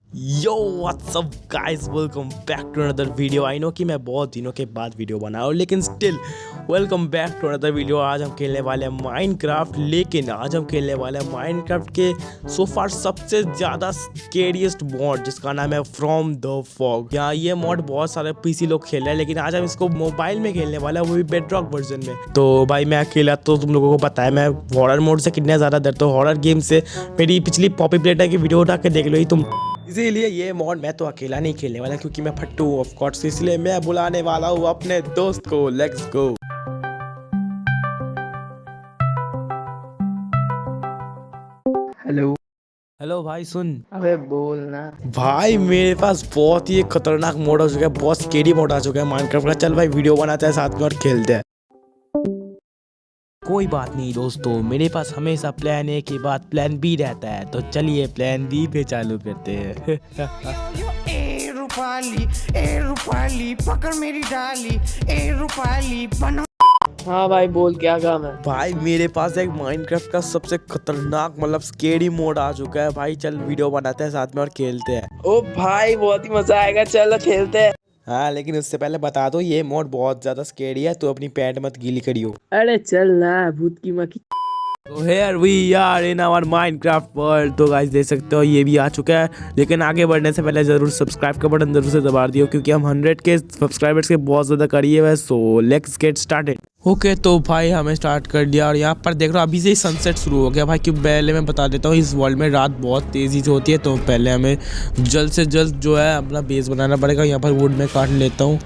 Yo WhatsApp guys, welcome back to another video. I know कि मैं बहुत दिनों के बाद वीडियो बना रहा हूँ, लेकिन still welcome back to another video. आज हम खेलने वाले हैं माइनक्राफ्ट, लेकिन आज हम खेलने वाले हैं माइनक्राफ्ट के सो फार सबसे ज़्यादा स्केरियस्ट मॉड, जिसका नाम है फ्रॉम द फॉग। यहाँ ये मॉड बहुत सारे पीसी लोग खेल रहे हैं, लेकिन आज हम इसको मोबाइल में खेलने वाला है, वो भी बेडरॉक वर्जन में। तो भाई मैं अकेला, तो तुम लोगों को पता है मैं हॉरर मोड से कितना ज़्यादा डरता हूँ। हॉरर गेम से मेरी पिछली पॉपी प्लेटर की वीडियो उठा के देख लो ही तुम। इसीलिए ये मॉड मैं तो अकेला नहीं खेलने वाला, क्योंकि मैं फट्टू ऑफ कोर्स, इसलिए मैं बुलाने वाला हूँ अपने दोस्त को। Let's go. हेलो। हेलो भाई, सुन अबे बोल ना। भाई, मेरे पास बहुत ही खतरनाक मोड आ चुका है, बहुत स्केरी मोड आ चुका है माइनक्राफ्ट का। चल भाई वीडियो बनाते हैं साथ में और खेलते हैं। कोई बात नहीं दोस्तों, मेरे पास हमेशा प्लान ए के बाद प्लान बी रहता है, तो चलिए प्लान बी पे चालू करते हैं। ए रूपाली पकड़ मेरी डाली, ए रूपाली बनो। हाँ भाई बोल, क्या काम है? भाई मेरे पास एक माइनक्राफ्ट का सबसे खतरनाक मतलब स्केरी मोड आ चुका है भाई। चल वीडियो बनाते हैं साथ में और खेलते हैं। ओ भाई बहुत ही मजा आएगा, चलो खेलते हैं। हाँ, लेकिन उससे पहले बता दो ये मोड बहुत ज्यादा स्केरी है, तो अपनी पैंट मत गीली करियो। अरे चल ना, भूत की मक्खी। तो here we are in our Minecraft world. तो गाइस देख सकते हो ये भी आ चुका है, लेकिन आगे बढ़ने से पहले जरूर सब्सक्राइब का बटन जरूर से दबा दियो, क्योंकि हम 100 के सब्सक्राइबर्स के बहुत ज़्यादा करीब है। So let's get started. Okay तो भाई हमें स्टार्ट कर दिया, और यहाँ पर देख रहा अभी से ही सनसेट शुरू हो गया भाई। क्योंकि पहले मैं बता देता हूँ, इस वर्ल्ड में रात बहुत तेज़ी से होती है, तो पहले हमें जल्द से जल्द जो है अपना बेस बनाना पड़ेगा। यहाँ पर वुड में काट लेता हूँ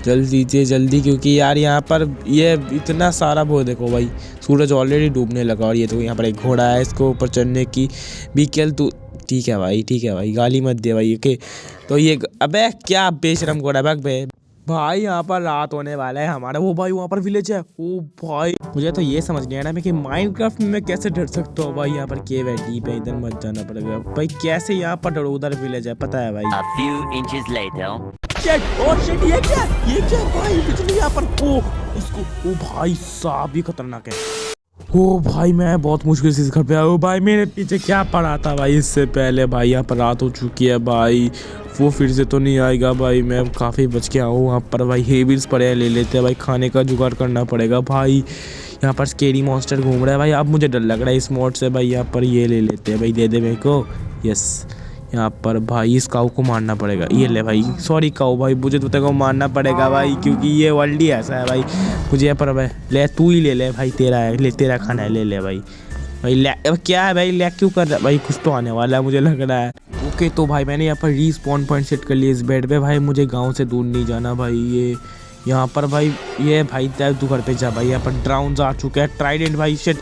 जल्दी से जल्दी, क्योंकि यार यहाँ पर ये इतना सारा वो देखो भाई, सूरज ऑलरेडी डूबने लगा। और ये तो यहाँ पर एक घोड़ा है, इसको ऊपर चढ़ने की बीकेल तू। ठीक है भाई, गाली मत दे भाई। ओके तो ये अबे क्या बेशरम घोड़ा भाग बे। भाई यहाँ पर रात होने वाला है हमारा। वो भाई वहाँ पर विलेज है। ओ भाई मुझे तो ये समझ नहीं आ रहा मैं कि माइनक्राफ्ट में मैं कैसे डर सकता हूँ भाई। यहाँ पर केव है, डीप है, इधर मत जाना पड़ेगा भाई। कैसे यहाँ पर डरो, उधर विलेज है, पता है भाई। A few inches later. Shit, ये क्या भाई, बिजली यहाँ पर। ओ इसको, ओ भाई साहब ये खतरनाक है। ओ भाई मैं बहुत मुश्किल से इस घर पे आया। ओ भाई मेरे पीछे क्या पड़ा था भाई इससे पहले। भाई यहाँ पर रात हो चुकी है भाई, वो फिर से तो नहीं आएगा भाई। मैं काफ़ी बच गया हूँ वहाँ पर भाई। हेविल्स पड़े हैं, ले लेते हैं भाई। खाने का जुगाड़ करना पड़ेगा भाई। यहाँ पर स्केरी मॉन्स्टर घूम रहा है भाई। अब मुझे डर लग रहा है इस मोड से भाई। यहाँ पर ये ले लेते हैं भाई, दे दे मेरे को। यस, यहाँ पर भाई इस काऊ को मारना पड़ेगा। ये ले भाई, सॉरी काऊ भाई, मुझे तो तेरे को मारना पड़ेगा भाई, क्योंकि ये वर्ल्ड ही ऐसा है भाई। मुझे यहाँ पर भाई ले, तू ही ले ले भाई, तेरा है, ले तेरा खाना है, ले ले भाई। भाई अब क्या है भाई, लैग क्यों कर रहा है भाई? कुछ तो आने वाला है मुझे लग रहा है। ओके तो भाई मैंने यहाँ पर रीस्पॉन पॉइंट सेट कर लिया इस बेड पे भाई। मुझे गाँव से दूर नहीं जाना भाई। ये यहाँ पर भाई, ये भाई तू घर पे जा भाई। यहाँ पर ड्राउन्स आ चुके हैं, ट्राइडेंट भाई। शिट,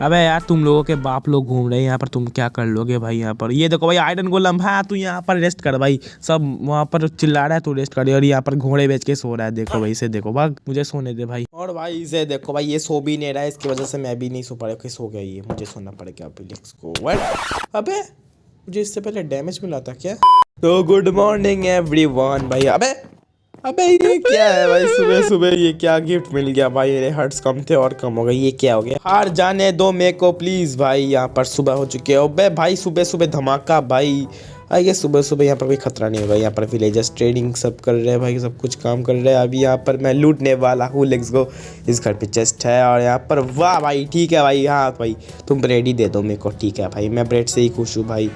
अबे यार तुम लोगों के बाप लोग घूम रहे हैं यहाँ पर, तुम क्या कर लोगे भाई? यहाँ पर ये देखो भाई, आयरन गोलम। हाँ तू यहाँ पर रेस्ट कर भाई, सब वहाँ पर चिल्ला रहा है, तू रेस्ट कर। और यहाँ पर घोड़े बेच के सो रहा है, देखो भाई इसे देखो, भाग मुझे सोने दे भाई। और भाई इसे देखो भाई, ये सो भी नहीं रहा है, इसकी वजह से मैं भी नहीं सो पा रहा। सो गया ये, मुझे सोना पड़ेगा अभी। Let's go. व्हाट? अबे मुझे इससे पहले डैमेज मिला था क्या? तो गुड मॉर्निंग एवरीवन भाई। अबे ये क्या है भाई, सुबह सुबह ये क्या गिफ्ट मिल गया भाई? मेरे हर्ट्स कम थे और कम हो गए, ये क्या हो गया? हार जाने दो मेरे को प्लीज भाई। यहाँ पर सुबह हो चुकी है। अबे भाई सुबह सुबह धमाका भाई। ये सुबह सुबह यहाँ पर कोई खतरा नहीं होगा। यहाँ पर विलेजर्स ट्रेडिंग सब कर रहे हैं भाई, सब कुछ काम कर रहे हैं। अभी यहाँ पर मैं लूटने वाला हूँ। Let's go. इस घर पे चेस्ट है, और यहाँ पर वाह भाई, ठीक है भाई। हाँ भाई तुम ब्रेड ही दे दो मेरे को, ठीक है भाई, मैं ब्रेड से ही खुश हूँ भाई।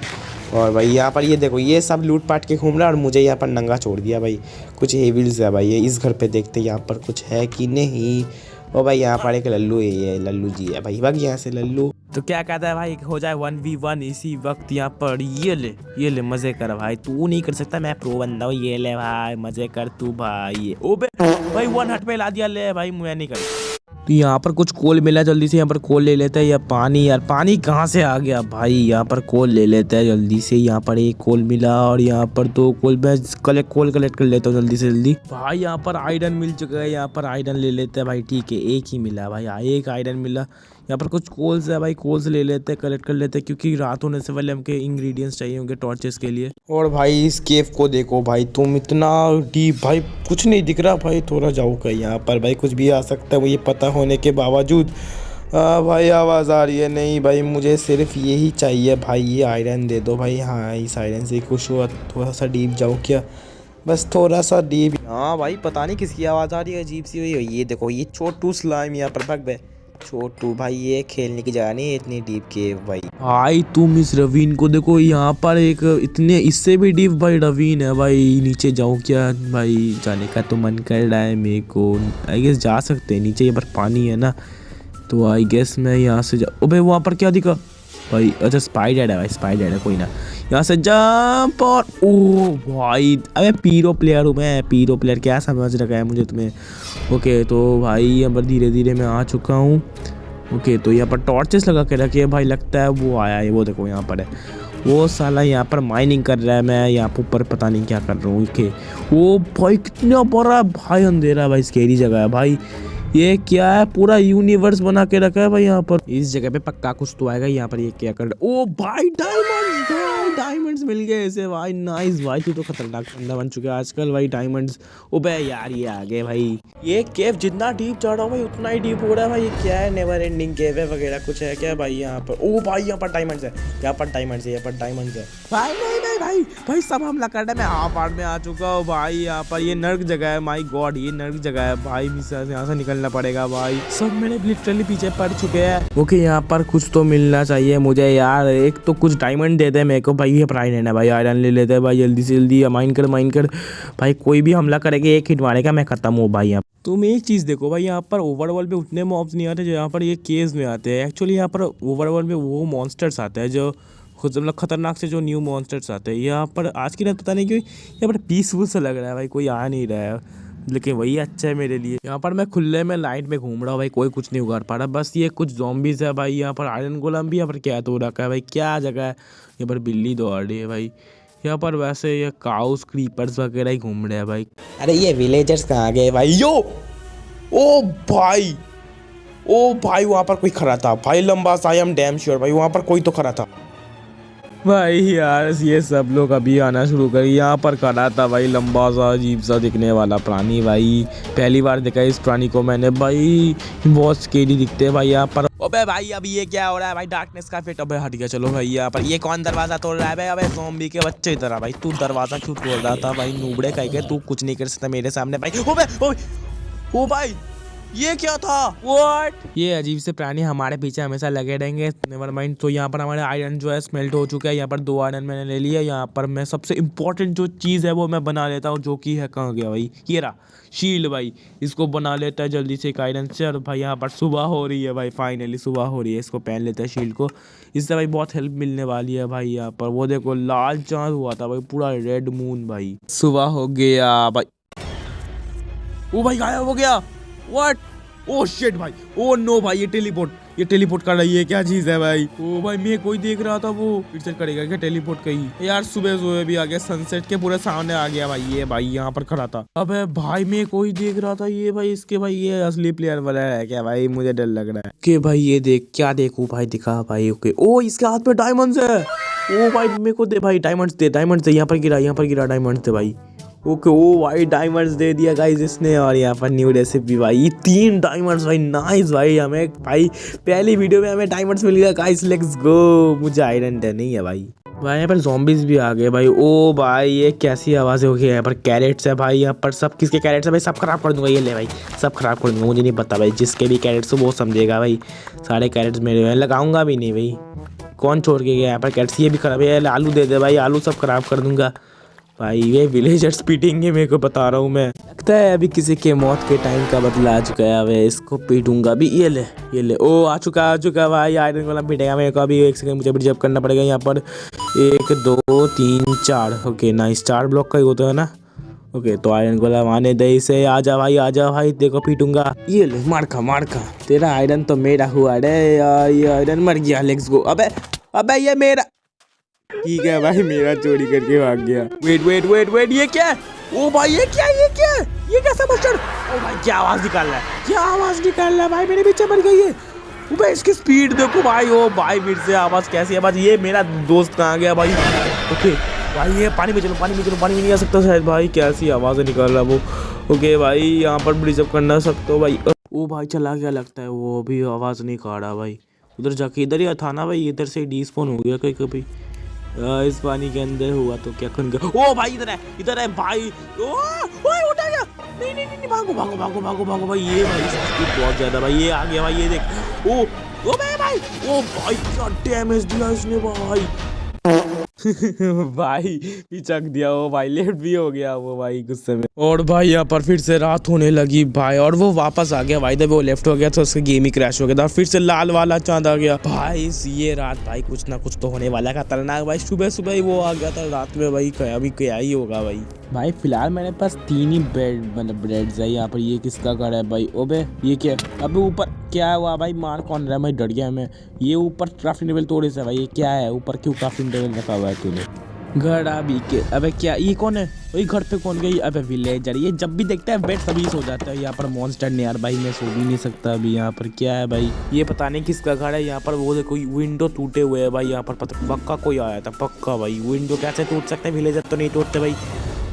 और भाई यहाँ पर ये देखो, ये सब लूट पाट के घूम रहा है, और मुझे यहाँ पर नंगा छोड़ दिया भाई। कुछ हेविल्स है भाई। ये इस घर पे देखते यहाँ पर कुछ है कि नहीं। ओ भाई यहाँ पर एक लल्लू है, ये लल्लू जी है भाई। भाग यहाँ से लल्लू। तो क्या कहता है भाई, हो जाए 1v1 इसी वक्त यहाँ पर। ये ले मजे कर भाई, तू नहीं कर सकता, मैं प्रो बंदा हूँ। ये ले भाई मजे कर तू भाई। ओ भाई 1 हट पे ला दिया। ले भाई मैं नहीं कर। तो यहाँ पर कुछ कोल मिला, जल्दी से यहाँ पर कोल ले लेते हैं। या पानी, यार पानी कहाँ से आ गया भाई? यहाँ पर कोल ले लेते हैं जल्दी से। यहाँ पर एक कोल मिला, और यहाँ पर 2 कोल। मैं कोल कलेक्ट कर लेता हूँ जल्दी से जल्दी भाई। यहाँ पर आयरन मिल चुका है, यहाँ पर आयरन ले लेते हैं भाई। ठीक है, एक ही मिला भाई, एक आयरन मिला। यहाँ पर कुछ कोल्स है भाई, कोल्स ले लेते हैं, कलेक्ट कर लेते हैं, क्योंकि रात होने से पहले हमके इंग्रेडिएंट्स चाहिए होंगे टॉर्चेस के लिए। और भाई इस केव को देखो भाई, तुम इतना डीप भाई, कुछ नहीं दिख रहा भाई। थोड़ा जाओ का यहाँ पर भाई, कुछ भी आ सकता है वो ये पता होने के बावजूद। हाँ भाई आवाज़ आ रही है। नहीं भाई मुझे सिर्फ यही चाहिए भाई, ये आयरन दे दो भाई। हाँ इस आयरन से खुश हुआ। थोड़ा सा डीप जाऊँ क्या? बस थोड़ा सा डीप। हाँ भाई पता नहीं किसकी आवाज़ आ रही है अजीब सी हुई। ये देखो ये छोटू स्लाइम यहाँ पर भाग गए। छोटू भाई ये खेलने की जगह नहीं है इतनी डीप केव भाई। भाई तुम इस रवीन को देखो, यहाँ पर एक इतने इससे भी डीप भाई रवीन है भाई। नीचे जाऊँ क्या भाई? जाने का तो मन कर रहा है मेरे को। आई गेस जा सकते हैं नीचे, यहाँ पर पानी है ना, तो आई गेस मैं यहाँ से जा। अबे वहाँ पर क्या दिखा भाई? अच्छा स्पाइडर है भाई, स्पाइडर है कोई ना। यहाँ से जंप और ओ भाई, अबे पीरो प्लेयर हूँ मैं, पीरो प्लेयर क्या समझ रखा है मुझे तुम्हें? ओके तो भाई यहाँ पर धीरे धीरे मैं आ चुका हूँ। ओके तो यहाँ पर टॉर्चेस लगा के रखे भाई, लगता है वो आया है। वो देखो यहाँ पर है वो साला, यहाँ पर माइनिंग कर रहा है। मैं यहाँ पर ऊपर पता नहीं क्या कर रहा हूँ। ओके वो भाई कितना बड़ा भाई अंधेरा भाई, स्केरी जगह है भाई। ये क्या है? पूरा यूनिवर्स बना के रखा है भाई यहाँ पर। इस जगह पे पक्का कुछ तो आएगा। यहाँ पर ये क्या कर रहा है? ओ भाई डायमंड्स भाई, डायमंड्स मिल गए ऐसे भाई। नाइस भाई, तू तो खतरनाक बंदा बन चुका है आजकल भाई। डायमंड्स ओबे यार ये आ गए भाई। ये केव जितना डीप जा रहा हूँ भाई उतना ही डीप हो रहा है भाई। ये क्या है? नेवर एंडिंग केव है वगैरह कुछ है क्या भाई यहाँ पर? ओ भाई यहाँ पर डायमंड्स है, यहाँ पर डायमंड्स है, यहाँ पर डायमंड्स है भाई। नहीं नहीं भाई, भाई सब हमला कर रहे हैं। मैं हाफ आर्ट में आ चुका हूँ भाई। यहाँ पर ये नर्क जगह है। माई गॉड ये नर्क जगह है भाई। यहाँ से निकलना पड़ेगा भाई। सब मेरे लिटरली पीछे पड़ चुके हैं। ओके यहाँ पर कुछ तो मिलना चाहिए मुझे यार। एक तो कुछ डायमंड दे दे मेरे को भाई। ये आयरन है भाई, आयरन ले लेते हैं भाई जल्दी से जल्दी। माइन कर भाई। कोई भी हमला करेगा एक हिट मारेगा, मैं खत्म हूँ भाई। यहाँ तुम एक चीज़ देखो भाई, यहाँ पर ओवरवर्ल्ड पे उतने मॉब्स नहीं आते जो यहाँ पर ये केव्स में आते हैं। एक्चुअली यहाँ पर ओवरवर्ल्ड में वो मॉन्स्टर्स आते हैं जो खुद मतलब खतरनाक से जो न्यू मॉन्स्टर्स आते हैं। यहाँ पर आज की रात पता नहीं क्यों यहाँ पर पीसफुल सा लग रहा है भाई, कोई आ नहीं रहा है, लेकिन वही अच्छा है मेरे लिए। यहाँ पर मैं खुले में लाइट में घूम रहा हूँ भाई, कोई कुछ नहीं उगाड़ पा रहा। बस ये कुछ ज़ॉम्बीज़ है भाई। यहाँ पर आयरन गोलम भी यहाँ पर क्या तो रखा है भाई, क्या जगह है। यहाँ पर बिल्ली दौड़ रही है भाई। यहाँ पर वैसे ये काउस क्रीपर्स वगैरह ही घूम रहे हैं भाई। अरे ये विलेजर्स कहाँ गए भाई? यो ओ भाई, ओ भाई वहाँ पर कोई खड़ा था भाई लंबा सा। आई एम डैम श्योर भाई वहाँ पर कोई तो खड़ा था भाई। यार ये सब लोग अभी आना शुरू कर। यहाँ पर खड़ा था भाई लंबा सा अजीब सा दिखने वाला प्राणी भाई। पहली बार देखा इस प्राणी को मैंने भाई। बहुत स्केरी दिखते हैं भाई यहाँ पर। अबे भाई अभी ये क्या हो रहा है भाई? डार्कनेस का फिट। अबे हट गया। चलो भाई यहाँ पर ये कौन दरवाजा तोड़ रहा है भाई? अबे ज़ॉम्बी के बच्चे इधर आ भाई। तू दरवाजा क्यों तोड़ रहा था भाई? नूबड़े कहीं के, तू कुछ नहीं कर सकता मेरे सामने भाई। ओ भाई ये क्या था? व्हाट? ये अजीब से प्राणी हमारे पीछे हमेशा लगे रहेंगे। Never mind. तो यहाँ पर हमारे आयरन जो है स्मेल्ट हो चुका है। यहाँ पर 2 आयरन मैंने ले लिया। यहाँ पर मैं सबसे इम्पोर्टेंट जो चीज़ है वो मैं बना लेता हूँ, जो कि है कहाँ गया भाई? ये रहा शील्ड भाई। इसको बना लेता है जल्दी से एक आयरन से। और भाई यहाँ पर सुबह हो रही है भाई, फाइनली सुबह हो रही है। इसको पहन लेते हैं शील्ड को, इससे भाई बहुत हेल्प मिलने वाली है भाई। यहाँ पर वो देखो लाल चाँद हुआ था भाई, पूरा रेड मून भाई। सुबह हो गया भाई। ओ भाई गायब हो गया। व्हाट? ओ शिट भाई। ओ नो भाई ये टेलीपोर्ट कर रही है। क्या चीज है भाई? ओ भाई मैं कोई देख रहा था वो फिर से करेगा क्या टेलीपोर्ट? कहीं यार सुबह भी आ गया, सनसेट के पूरे सामने आ गया भाई। ये भाई यहाँ पर खड़ा था। अबे भाई मैं कोई देख रहा था ये भाई। इसके भाई ये असली प्लेयर वाला है क्या भाई? मुझे डर लग रहा है कि भाई ये देख क्या देखूं भाई? दिखा भाई। ओके ओ इसके हाथ में डायमंड्स है। ओ भाई मेरे को दे भाई डायमंड्स दे, डायमंड्स दे। यहाँ पर गिरा डायमंड्स दे भाई। ओके ओ भाई डायमंड्स दे दिया गाइस इसने। और यहाँ पर न्यू रेसिपी भाई 3 डायमंड्स भाई। नाइस भाई, हमें भाई पहली वीडियो में हमें डायमंड्स मिल गया गाइस। Let's go. मुझे आयरन नहीं है भाई। भाई यहाँ पर ज़ॉम्बीज़ भी आ गए भाई। ओ भाई ये कैसी आवाज़ हो गई? यहाँ पर कैरेट्स है भाई। यहाँ पर सब किसके कैरेट्स है भाई? सब खराब कर दूंगा। ये ले भाई सब खराब कर दूंगा। मुझे नहीं पता भाई, जिसके भी कैरेट्स हो वो समझेगा भाई। सारे कैरेट्स मेरे हैं, लगाऊंगा भी नहीं भाई। कौन छोड़ के गया यहाँ पर कैरेट्स? ये भी खराब है। आलू दे दे भाई, आलू सब खराब कर दूंगा भाई। ये विलेजर्स पीटेंगे मेरे को, बता रहा हूँ मैं। लगता है अभी किसी के मौत के टाइम का बदला आ चुका है। मैं इसको पीटूंगा भी। ये ले ओ आ चुका भाई। आयरन वाला पीटेगा मेरे को अभी। 1 सेकंड मुझे भी जब करना पड़ेगा। यहाँ पर 1 2 3 4। ओके नाइस, 4 ब्लॉक का ही होता है ना। ओके तो आयरन गोला आने दे इसे। आजा भाई देखो पीटूंगा। ये ले मार खा। तेरा आयरन तो मेरा हुआ रे यार। ये आयरन मर गया। Let's go. अबे ये मेरा। ठीक है भाई, मेरा चोरी करके भाग गया। वेट ये क्या है? ओ भाई ये क्या ये कैसा मस्टर्ड? ओ भाई क्या आवाज निकाल रहा है भाई? मेरे पीछे मर गई है। ओ भाई इसकी स्पीड देखो भाई। ओ भाई फिर से आवाज कैसी आवाज? ये मेरा दोस्त कहाँ गया भाई? ओके भाई ये पानी में नहीं आ सकता शायद भाई। कैसी आवाज़ निकाल रहा वो। ओके भाई यहाँ पर ब्रिज अप करना सकते हो भाई। ओ भाई चला गया लगता है, वो अभी आवाज़ नहीं खा रहा भाई। उधर जाके इधर ही था ना भाई, इधर से डिस्पोन हो गया कहीं कभी। इस पानी के अंदर हुआ तो क्या खुन गया। ओ भाई इधर है भाई। ओ ओए उठा गया। नहीं नहीं नहीं भागो भागो भागो भागो भागो भाई। ये भाई स्पीड बहुत ज्यादा भाई, ये आ गया भाई, ये देख। ओ भाई ओ भाई क्या डैमेज दिया इसने भाई। भाई पिचक दिया वो भाई, लेफ्ट भी हो गया वो भाई गुस्से में। और भाई यहाँ पर फिर से रात होने लगी भाई, और वो वापस आ गया भाई। जब वो लेफ्ट हो गया तो उसका गेम ही क्रैश हो गया था। फिर से लाल वाला चांद आ गया भाई। ये रात भाई कुछ ना कुछ तो होने वाला है खतरनाक भाई। सुबह सुबह ही वो आ गया था, रात में भाई क्या ही होगा भाई। भाई फिलहाल मेरे पास 3 ही बेड मतलब ब्रेड्स है यहाँ पर। ये किसका घर है भाई? ओबे ये क्या? अबे ऊपर क्या हुआ भाई? मार कौन रहा है? मैं डर गया मैं। ये ऊपर क्राफ्टिंग टेबल तोड़े से भाई, ये क्या है ऊपर? क्यों क्राफ्टिंग टेबल रखा हुआ है तूने? घर अभी के। अबे क्या ये कौन है? वही घर पे कौन गई? अबे विलेजर। ये जब भी देखता है बेड सभी सो जाता है। यहाँ पर मॉन्स्टर ने यार भाई, मैं सो भी नहीं सकता अभी। यहाँ पर क्या है भाई? ये पता नहीं किसका घर है। यहाँ पर वो देखो विंडो टूटे हुए है भाई। यहाँ पर पक्का कोई आया था पक्का भाई। विंडो कैसे टूट सकते हैं? विलेजर तो नहीं टूटते भाई।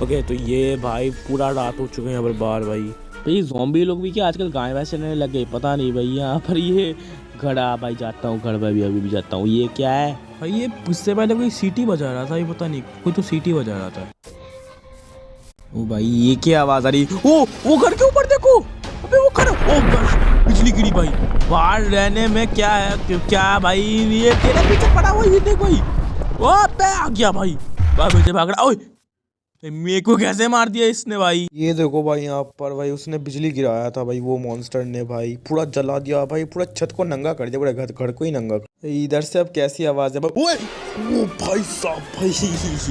ओके तो ये भाई पूरा रात हो चुके हैं यहाँ पर बाहर भाई। भाई ज़ॉम्बी लोग भी क्या आजकल गाय भैंस चलने लग गए, पता नहीं भाई। यहाँ पर ये घड़ा भाई, जाता हूँ घर में अभी भी जाता हूँ। ये क्या है भाई? ये इससे पहले कोई सीटी बजा रहा था, ये पता नहीं कोई तो सीटी बजा रहा था। ओ भाई ये क्या आवाज़ आ रही? ओ वो घर के ऊपर देखो। अबे वो घर, ओ बिजली गिरी भाई। बाहर रहने में क्या है क्या भाई? ये तेरे पीछे पड़ा हुआ ये देख भाई। ओ पे आ गया भाई, मुझे भाग रहा। ओए मेरे को कैसे मार दिया इसने भाई? ये देखो भाई यहाँ पर भाई उसने बिजली गिराया था भाई, वो मॉन्स्टर ने भाई पूरा जला दिया भाई। पूरा छत को नंगा कर दिया, पूरा घर को ही नंगा। इधर से अब कैसी आवाज है भाई? ओए ओ भाई साहब भाई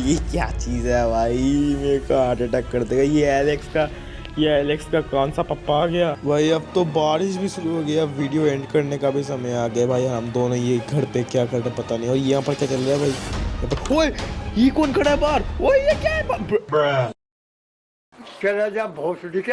ये क्या चीज है भाई? मेरे को हार्ट अटैक कर देगा। ये एलेक्स का कौन सा पप्पा आ गया भाई? अब तो बारिश भी शुरू हो गई। अब वीडियो एंड करने का भी समय आ गया भाई। हम दोनों ये घर पे क्या कर रहे पता नहीं। और यहाँ पर क्या चल रहा है भाई? ओए ये कौन खड़ा है बाहर? ओए ये क्या है? चला जा भोसड़ी के